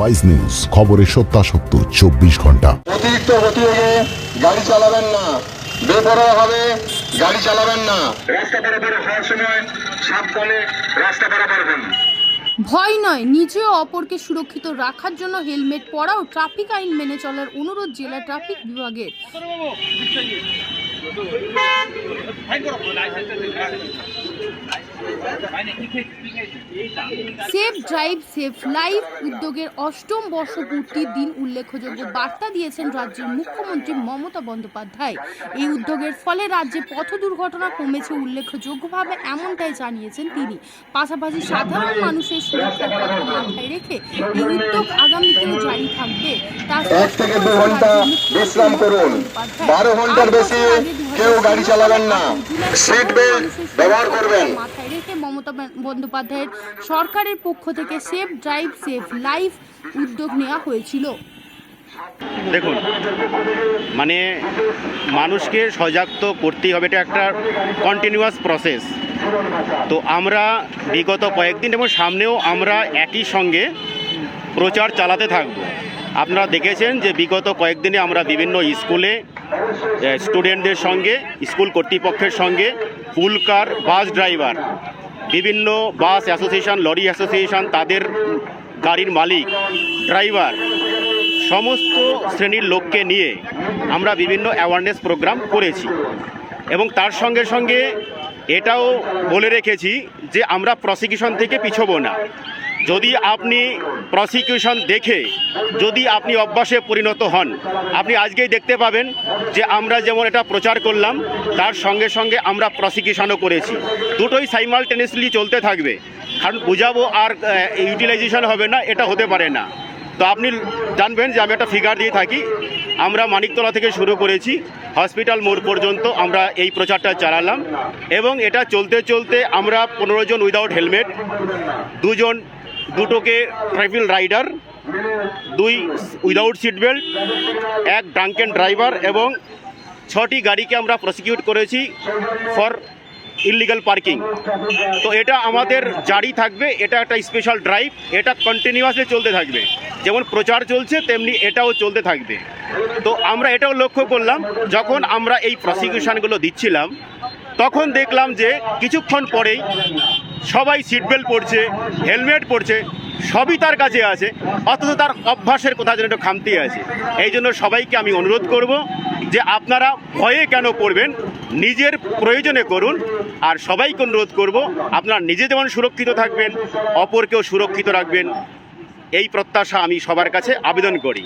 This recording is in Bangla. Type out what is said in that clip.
ওয়াইজ নিউজ, খবরের সত্যাসত্য 24 ঘন্টা। অতিরিক্ত গতিবেগে গাড়ি চালাবেন না, বেপরোয়াভাবে গাড়ি চালাবেন না, রাস্তা পারাপার হওয়ার সময় সাবধানে রাস্তা পারাপার করুন। ভয় নয়, নিজে ও অপরকে সুরক্ষিত রাখার জন্য হেলমেট পরা ও ট্রাফিক আইন মেনে চলার অনুরোধ জেলা ট্রাফিক বিভাগের। সেফ ড্রাইভ সেফ লাইফ উদ্যোগের অষ্টম বর্ষপূর্তির দিন উল্লেখযোগ্য বার্তা দিয়েছেন রাজ্যের মুখ্যমন্ত্রী মমতা বন্দ্যোপাধ্যায়। এই উদ্যোগের ফলে রাজ্যে পথ দুর্ঘটনা কমেছে উল্লেখযোগ্যভাবে, এমনটাই জানিয়েছেন তিনি। পাশাপাশি সাধারণ মানুষের সুরক্ষার কথা মাথায় রেখে এই উদ্যোগ আগামীতেও জারি থাকবে। তার 1 থেকে 2 ঘন্টা বিশ্রাম করুন, 12 ঘন্টার বেশি কেউ গাড়ি চালাবেন না, সিট বেল্ট ব্যবহার করবেন। মাথায় রেখে মমতা বন্দ্যোপাধ্যায়ের সরকারের পক্ষ থেকে সেফ ড্রাইভ সেফ লাইফ উদ্যোগ নেওয়া হয়েছিল। দেখুন, মানে মানুষকে সজাগ তো করতেই হবে, এটা একটা কন্টিনিউয়াস প্রসেস। তো আমরা বিগত কয়েকদিন এবং সামনেও আমরা একই সঙ্গে প্রচার চালাতে থাকব। আপনারা দেখেছেন যে বিগত কয়েকদিনে আমরা বিভিন্ন স্কুলে স্টুডেন্টদের সঙ্গে, স্কুল কর্তৃপক্ষের সঙ্গে, ফুলকার, বাস ড্রাইভার, বিভিন্ন বাস অ্যাসোসিয়েশন, লরি অ্যাসোসিয়েশন, তাদের গাড়ির মালিক, ড্রাইভার, সমস্ত শ্রেণীর লোককে নিয়ে আমরা বিভিন্ন অ্যাওয়ারনেস প্রোগ্রাম করেছি। এবং তার সঙ্গে সঙ্গে এটাও বলে রেখেছি যে আমরা প্রসিকিউশন থেকে পিছবো না। যদি আপনি প্রসিকিউশন দেখে যদি আপনি অভ্যাসে পরিণত হন, আপনি আজকেই দেখতে পাবেন যে আমরা যেমন এটা প্রচার করলাম, তার সঙ্গে সঙ্গে আমরা প্রসিকিউশনও করেছি। দুটোই সাইমালটেনিয়াসলি চলতে থাকবে, কারণ বোঝাবো আর ইউটিলাইজেশন হবে না, এটা হতে পারে না। তো আপনি জানবেন যে আমি একটা ফিগার দিয়ে থাকি, আমরা মানিকতলা থেকে শুরু করেছি, হসপিটাল মোড় পর্যন্ত আমরা এই প্রচারটা চালালাম। এবং এটা চলতে চলতে আমরা 15 জন উইদাউট হেলমেট, 2 জন দুটোকে triple rider, 2 without seat belt, 1 drunken driver এবং 6টি গাড়িকে আমরা প্রসিকিউট করেছি ফর ইললিগাল পার্কিং। তো এটা আমাদের জারি থাকবে, এটা একটা স্পেশাল ড্রাইভ, এটা কন্টিনিউয়াসলি চলতে থাকবে। যেমন প্রচার চলছে তেমনি এটাও চলতে থাকবে। তো আমরা এটাও লক্ষ্য করলাম, যখন আমরা এই প্রসিকিউশনগুলো দিচ্ছিলাম তখন দেখলাম যে কিছুক্ষণ পরেই সবাই সিট বেল্ট পরছে, হেলমেট পরছে, সবই তার কাছে আছে, অথচ তার অভ্যাসের কোথাও যেন একটু খামতি আছে। এই জন্য সবাইকে আমি অনুরোধ করব যে আপনারা ভয়ে কেন করবেন, নিজের প্রয়োজনে করুন। আর সবাইকে অনুরোধ করব আপনারা নিজে যেমন সুরক্ষিত থাকবেন, অপরকেও সুরক্ষিত রাখবেন, এই প্রত্যাশা আমি সবার কাছে আবেদন করি।